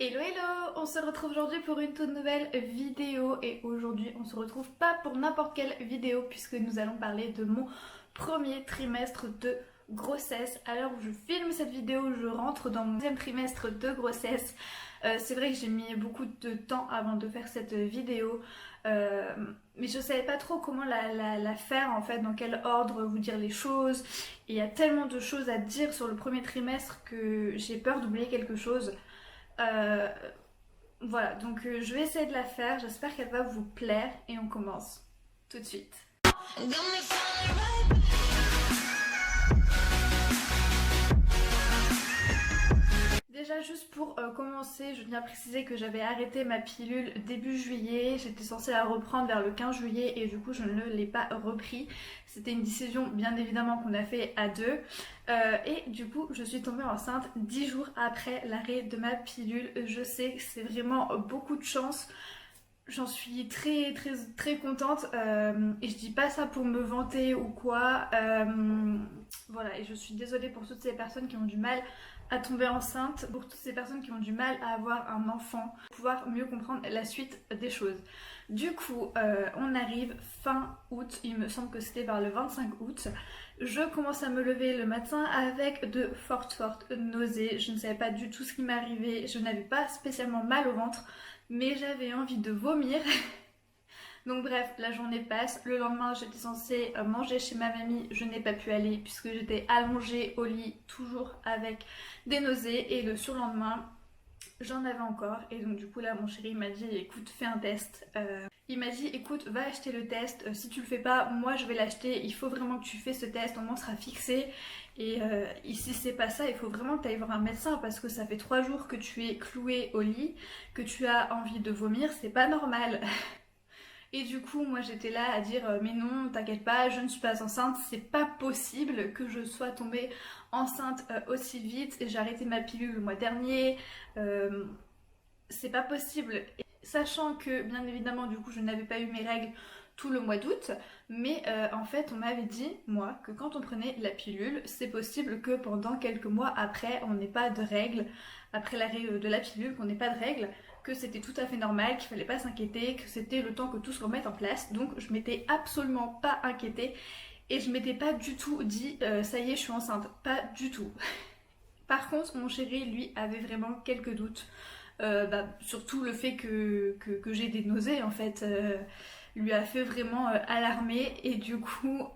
Hello hello, on se retrouve aujourd'hui pour une toute nouvelle vidéo et aujourd'hui on se retrouve pas pour n'importe quelle vidéo puisque nous allons parler de mon premier trimestre de grossesse. À l'heure où je filme cette vidéo, je rentre dans mon deuxième trimestre de grossesse. C'est vrai que j'ai mis beaucoup de temps avant de faire cette vidéo, mais je savais pas trop comment la faire en fait, dans quel ordre vous dire les choses. Et il y a tellement de choses à dire sur le premier trimestre que j'ai peur d'oublier quelque chose. Euh, voilà, donc je vais essayer de la faire, j'espère qu'elle va vous plaire et on commence tout de suite. Déjà juste pour commencer, je tiens à préciser que j'avais arrêté ma pilule début juillet, j'étais censée la reprendre vers le 15 juillet et du coup je ne l'ai pas repris. C'était une décision bien évidemment qu'on a fait à deux. Et du coup je suis tombée enceinte 10 jours après l'arrêt de ma pilule. Je sais que c'est vraiment beaucoup de chance. J'en suis très très très contente et je dis pas ça pour me vanter ou quoi. Voilà, et je suis désolée pour toutes ces personnes qui ont du mal à tomber enceinte, pour toutes ces personnes qui ont du mal à avoir un enfant, pour pouvoir mieux comprendre la suite des choses. Du coup, on arrive fin août, il me semble que c'était vers le 25 août. Je commence à me lever le matin avec de fortes nausées. Je ne savais pas du tout ce qui m'arrivait, je n'avais pas spécialement mal au ventre, mais j'avais envie de vomir. Donc bref, la journée passe. Le lendemain, j'étais censée manger chez ma mamie. Je n'ai pas pu aller puisque j'étais allongée au lit, toujours avec des nausées. Et le surlendemain, j'en avais encore. Et donc du coup là, mon chéri m'a dit, écoute, fais un test. Il m'a dit, écoute, va acheter le test. Si tu le fais pas, moi je vais l'acheter. Il faut vraiment que tu fais ce test. Au moins, sera fixé. Et si c'est pas ça, il faut vraiment que tu ailles voir un médecin parce que ça fait 3 jours que tu es clouée au lit, que tu as envie de vomir. C'est pas normal. Et du coup, moi j'étais là à dire mais non, t'inquiète pas, je ne suis pas enceinte, c'est pas possible que je sois tombée enceinte aussi vite. Et j'ai arrêté ma pilule le mois dernier, euh, c'est pas possible. Et sachant que bien évidemment, du coup, je n'avais pas eu mes règles tout le mois d'août, mais en fait, on m'avait dit, moi, que quand on prenait la pilule, c'est possible que pendant quelques mois après, on n'ait pas de règles, après l'arrêt de la pilule, qu'on n'ait pas de règles, que c'était tout à fait normal, qu'il fallait pas s'inquiéter, que c'était le temps que tout se remette en place. Donc je m'étais absolument pas inquiétée et je m'étais pas du tout dit ça y est je suis enceinte, pas du tout. Par contre mon chéri lui avait vraiment quelques doutes, surtout le fait que j'ai des nausées en fait, lui a fait vraiment alarmer et du coup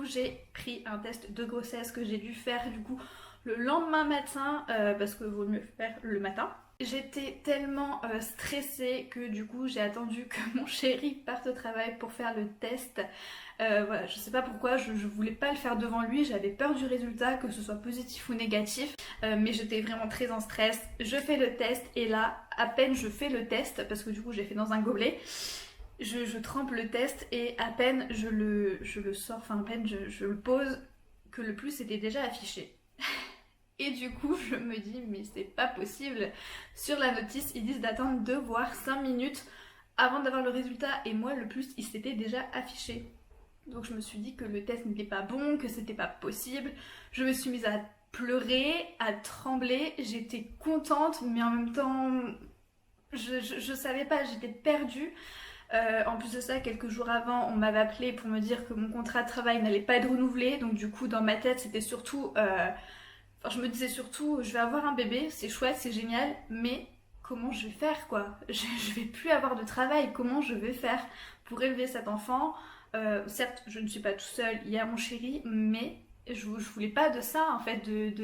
j'ai pris un test de grossesse que j'ai dû faire du coup le lendemain matin, parce que vaut mieux faire le matin. J'étais tellement stressée que du coup j'ai attendu que mon chéri parte au travail pour faire le test. Voilà, je sais pas pourquoi, je voulais pas le faire devant lui, j'avais peur du résultat, que ce soit positif ou négatif, mais j'étais vraiment très en stress. Je fais le test et là, à peine je fais le test, parce que du coup j'ai fait dans un gobelet, je trempe le test et à peine je le sors, enfin à peine je le pose, que le plus était déjà affiché. Et du coup, je me dis, mais c'est pas possible. Sur la notice, ils disent d'attendre 2 voire 5 minutes avant d'avoir le résultat. Et moi, le plus, il s'était déjà affiché. Donc je me suis dit que le test n'était pas bon, que c'était pas possible. Je me suis mise à pleurer, à trembler. J'étais contente, mais en même temps, je savais pas, j'étais perdue. En plus de ça, quelques jours avant, on m'avait appelé pour me dire que mon contrat de travail n'allait pas être renouvelé. Donc du coup, dans ma tête, c'était surtout... Enfin, je me disais surtout, je vais avoir un bébé, c'est chouette, c'est génial, mais comment je vais faire quoi? Je vais plus avoir de travail, comment je vais faire pour élever cet enfant? Certes, je ne suis pas tout seul, il y a mon chéri, mais je voulais pas de ça en fait,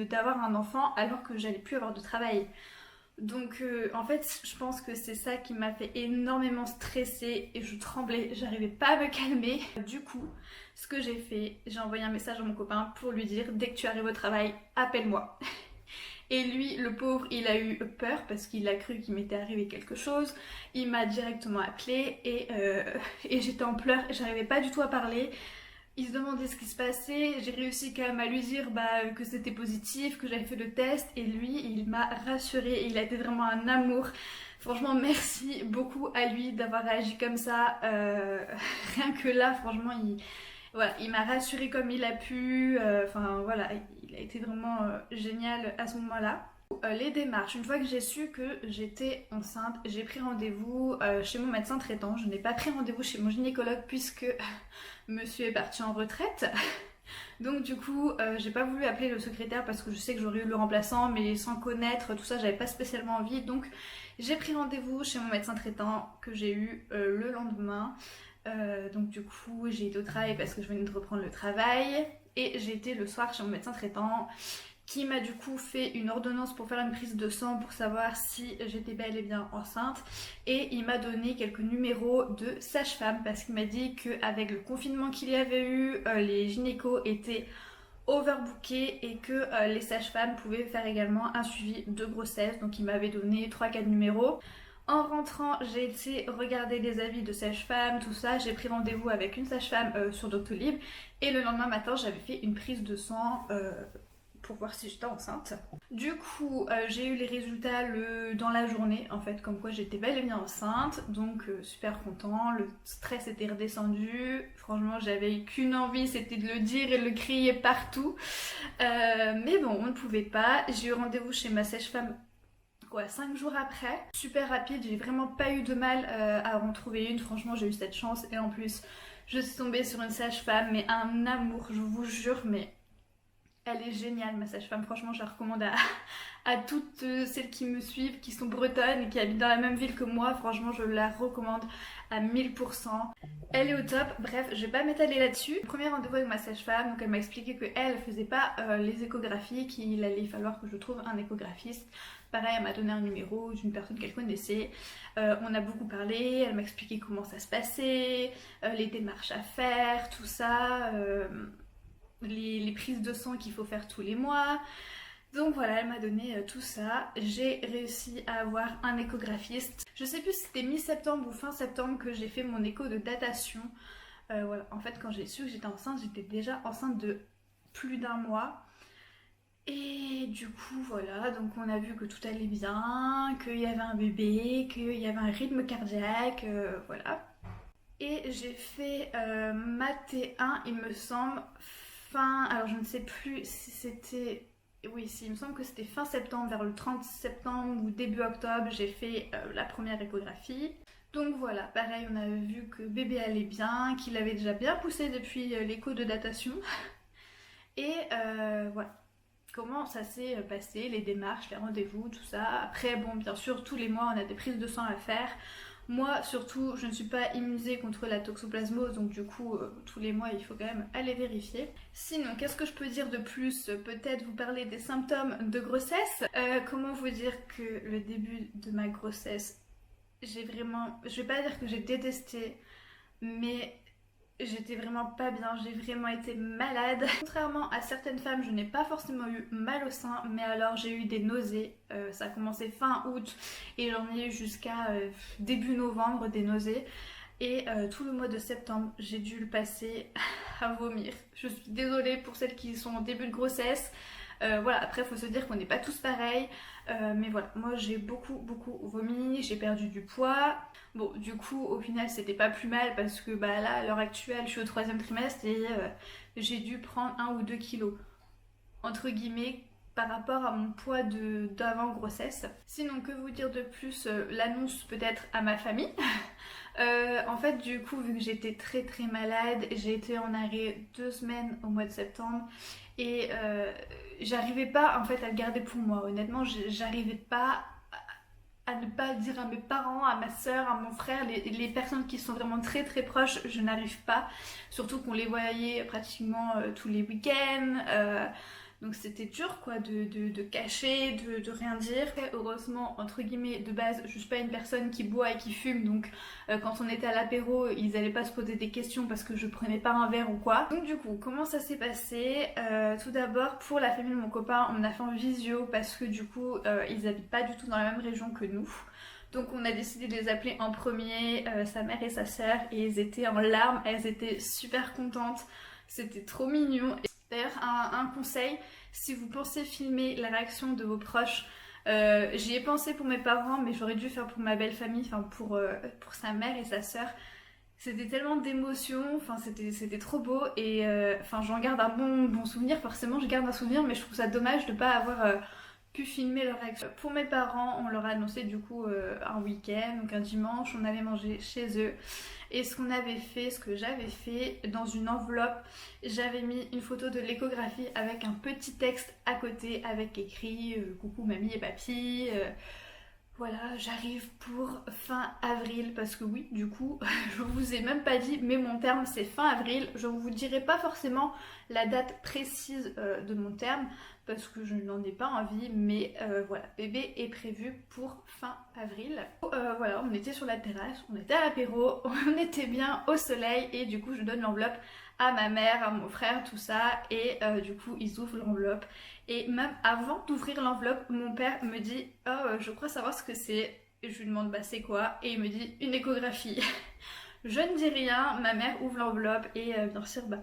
d'avoir un enfant alors que j'allais plus avoir de travail. Donc en fait, je pense que c'est ça qui m'a fait énormément stresser et je tremblais, j'arrivais pas à me calmer. Du coup, ce que j'ai fait, j'ai envoyé un message à mon copain pour lui dire dès que tu arrives au travail, appelle-moi. Et lui, le pauvre, il a eu peur parce qu'il a cru qu'il m'était arrivé quelque chose. Il m'a directement appelé et j'étais en pleurs, j'arrivais pas du tout à parler. Il se demandait ce qui se passait, j'ai réussi quand même à lui dire que c'était positif, que j'avais fait le test et lui il m'a rassurée et il a été vraiment un amour. Franchement merci beaucoup à lui d'avoir réagi comme ça, rien que là franchement voilà, il m'a rassurée comme il a pu, enfin voilà, il a été vraiment génial à ce moment-là. Les démarches, une fois que j'ai su que j'étais enceinte, j'ai pris rendez-vous chez mon médecin traitant. Je n'ai pas pris rendez-vous chez mon gynécologue puisque monsieur est parti en retraite. Donc du coup, j'ai pas voulu appeler le secrétaire parce que je sais que j'aurais eu le remplaçant, mais sans connaître tout ça, j'avais pas spécialement envie. Donc j'ai pris rendez-vous chez mon médecin traitant que j'ai eu le lendemain. Donc du coup, j'ai été au travail parce que je venais de reprendre le travail. Et j'ai été le soir chez mon médecin traitant qui m'a du coup fait une ordonnance pour faire une prise de sang pour savoir si j'étais bel et bien enceinte, et il m'a donné quelques numéros de sage-femme parce qu'il m'a dit qu'avec le confinement qu'il y avait eu, les gynécos étaient overbookés et que les sages-femmes pouvaient faire également un suivi de grossesse. Donc il m'avait donné 3-4 numéros. En rentrant, j'ai été regarder les avis de sage-femme, tout ça. J'ai pris rendez-vous avec une sage-femme sur Doctolib et le lendemain matin, j'avais fait une prise de sang pour voir si j'étais enceinte. Du coup, j'ai eu les résultats dans la journée, en fait, comme quoi j'étais bel et bien enceinte, donc super content, le stress était redescendu, franchement j'avais qu'une envie, c'était de le dire et de le crier partout, mais bon, on ne pouvait pas. J'ai eu rendez-vous chez ma sage-femme 5 jours après, super rapide, j'ai vraiment pas eu de mal à en trouver une, franchement j'ai eu cette chance, et en plus je suis tombée sur une sage-femme, mais un amour, je vous jure, mais elle est géniale ma sage-femme, franchement je la recommande à toutes celles qui me suivent, qui sont bretonnes et qui habitent dans la même ville que moi, franchement je la recommande à 1000%. Elle est au top, bref je vais pas m'étaler là-dessus. Premier rendez-vous avec ma sage-femme, donc elle m'a expliqué qu'elle faisait pas les échographies, qu'il allait falloir que je trouve un échographiste. Pareil, elle m'a donné un numéro d'une personne qu'elle connaissait, on a beaucoup parlé, elle m'a expliqué comment ça se passait, les démarches à faire, tout ça, les prises de sang qu'il faut faire tous les mois. Donc voilà, elle m'a donné tout ça. J'ai réussi à avoir un échographiste. Je sais plus si c'était mi-septembre ou fin septembre que j'ai fait mon écho de datation. Voilà. En fait, quand j'ai su que j'étais enceinte, j'étais déjà enceinte de plus d'un mois. Et du coup, voilà, donc on a vu que tout allait bien, qu'il y avait un bébé, qu'il y avait un rythme cardiaque, voilà. Et j'ai fait ma T1, il me semble, alors je ne sais plus si c'était... Oui, si, il me semble que c'était fin septembre, vers le 30 septembre ou début octobre, j'ai fait la première échographie. Donc voilà, pareil, on avait vu que bébé allait bien, qu'il avait déjà bien poussé depuis l'écho de datation. Et voilà, comment ça s'est passé, les démarches, les rendez-vous, tout ça. Après, bon, bien sûr, tous les mois, on a des prises de sang à faire. Moi, surtout, je ne suis pas immunisée contre la toxoplasmose, donc du coup, tous les mois, il faut quand même aller vérifier. Sinon, qu'est-ce que je peux dire de plus? Peut-être vous parler des symptômes de grossesse. Comment vous dire que le début de ma grossesse, j'ai vraiment... Je vais pas dire que j'ai détesté, mais... J'étais vraiment pas bien, j'ai vraiment été malade. Contrairement à certaines femmes, je n'ai pas forcément eu mal au sein, mais alors j'ai eu des nausées. Ça a commencé fin août et j'en ai eu jusqu'à début novembre des nausées. Et tout le mois de septembre, j'ai dû le passer à vomir. Je suis désolée pour celles qui sont en début de grossesse. Voilà, après il faut se dire qu'on n'est pas tous pareils, mais voilà, moi j'ai beaucoup vomi, j'ai perdu du poids. Bon, du coup au final c'était pas plus mal parce que bah là à l'heure actuelle je suis au 3e trimestre et j'ai dû prendre 1 ou 2 kilos entre guillemets par rapport à mon poids d'avant grossesse. Sinon, que vous dire de plus? L'annonce peut-être à ma famille. En fait, du coup, vu que j'étais très malade, j'ai été en arrêt 2 semaines au mois de septembre et j'arrivais pas en fait à le garder pour moi. Honnêtement, j'arrivais pas à ne pas le dire à mes parents, à ma soeur, à mon frère, les personnes qui sont vraiment très proches, je n'arrive pas. Surtout qu'on les voyait pratiquement tous les week-ends. Donc c'était dur quoi de cacher, de rien dire. Après, heureusement, entre guillemets, de base, je suis pas une personne qui boit et qui fume, donc quand on était à l'apéro, ils allaient pas se poser des questions parce que je prenais pas un verre ou quoi. Donc du coup, comment ça s'est passé? Tout d'abord, pour la famille de mon copain, on a fait en visio parce que du coup, ils habitent pas du tout dans la même région que nous. Donc on a décidé de les appeler en premier, sa mère et sa sœur, et ils étaient en larmes, elles étaient super contentes, c'était trop mignon. D'ailleurs, un conseil, si vous pensez filmer la réaction de vos proches, j'y ai pensé pour mes parents, mais j'aurais dû faire pour ma belle famille, enfin pour sa mère et sa sœur. C'était tellement d'émotions, enfin c'était trop beau et enfin j'en garde un bon souvenir, forcément je garde un souvenir, mais je trouve ça dommage de pas avoir pu filmer leur réaction. Pour mes parents, on leur a annoncé du coup un week-end, donc un dimanche, on allait manger chez eux. Et ce qu'on avait fait, ce que j'avais fait, dans une enveloppe, j'avais mis une photo de l'échographie avec un petit texte à côté avec écrit coucou mamie et papy. Voilà, j'arrive pour fin avril parce que oui, du coup, je vous ai même pas dit, mais mon terme c'est fin avril. Je ne vous dirai pas forcément la date précise de mon terme parce que je n'en ai pas envie, mais voilà, bébé est prévu pour fin avril. Voilà, on était sur la terrasse, on était à l'apéro, on était bien au soleil et du coup, je donne l'enveloppe à ma mère, à mon frère, tout ça, et du coup, ils ouvrent l'enveloppe. Et même avant d'ouvrir l'enveloppe, mon père me dit oh, je crois savoir ce que c'est. Et je lui demande bah c'est quoi? Et il me dit une échographie. Je ne dis rien, ma mère ouvre l'enveloppe et bien sûr bah,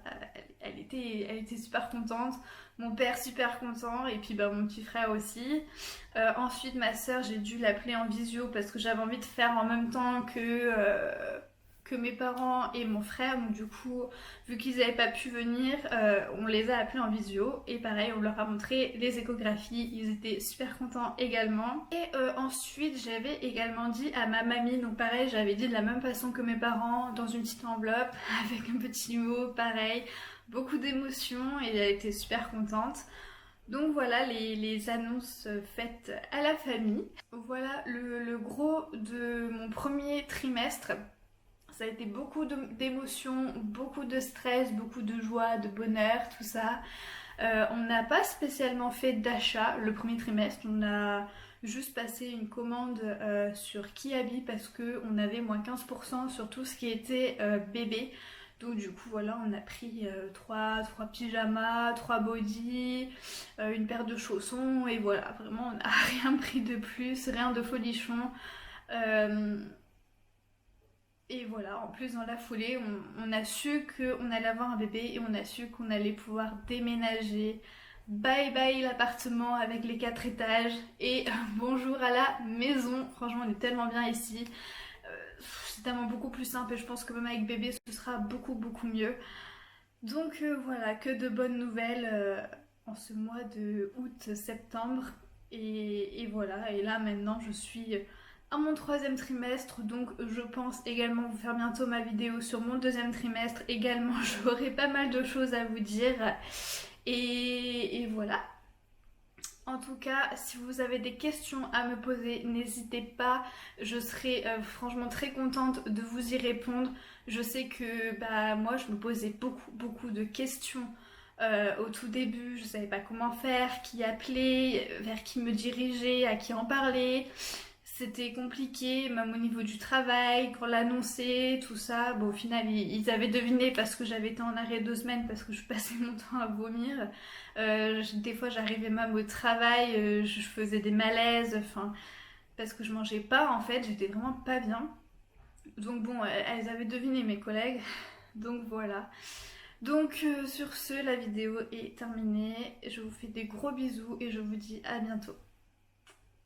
elle était super contente, mon père super content et puis bah, mon petit frère aussi. Ensuite ma soeur, j'ai dû l'appeler en visio parce que j'avais envie de faire en même temps que mes parents et mon frère, donc du coup vu qu'ils n'avaient pas pu venir, on les a appelés en visio et pareil on leur a montré les échographies, ils étaient super contents également. Et ensuite j'avais également dit à ma mamie, donc pareil j'avais dit de la même façon que mes parents, dans une petite enveloppe avec un petit mot, pareil, beaucoup d'émotions et elle était super contente. Donc voilà les annonces faites à la famille. Voilà le gros de mon premier trimestre. Ça a été beaucoup d'émotions, beaucoup de stress, beaucoup de joie, de bonheur, tout ça. On n'a pas spécialement fait d'achat le premier trimestre. On a juste passé une commande sur Kiabi parce qu'on avait moins 15% sur tout ce qui était bébé. Donc du coup voilà, on a pris trois pyjamas, 3 bodys, une paire de chaussons et voilà, vraiment on n'a rien pris de plus, rien de folichon. Et voilà, en plus dans la foulée, on a su qu'on allait avoir un bébé et on a su qu'on allait pouvoir déménager. Bye bye l'appartement avec les 4 étages et bonjour à la maison. Franchement, on est tellement bien ici. C'est tellement beaucoup plus simple et je pense que même avec bébé, ce sera beaucoup mieux. Donc voilà, que de bonnes nouvelles en ce mois de août-septembre. Et voilà, et là maintenant je suis à mon 3e trimestre, donc je pense également vous faire bientôt ma vidéo sur mon 2e trimestre. Également j'aurai pas mal de choses à vous dire. Et voilà. En tout cas, si vous avez des questions à me poser, n'hésitez pas, je serai franchement très contente de vous y répondre. Je sais que bah, moi je me posais beaucoup de questions au tout début, je ne savais pas comment faire, qui appeler, vers qui me diriger, à qui en parler. C'était compliqué, même au niveau du travail, quand l'annoncer, tout ça. Bon, au final, ils avaient deviné parce que j'avais été en arrêt 2 semaines parce que je passais mon temps à vomir. Des fois, j'arrivais même au travail, je faisais des malaises, enfin, parce que je mangeais pas en fait, j'étais vraiment pas bien. Donc bon, elles avaient deviné mes collègues. Donc voilà. Donc sur ce, la vidéo est terminée. Je vous fais des gros bisous et je vous dis à bientôt.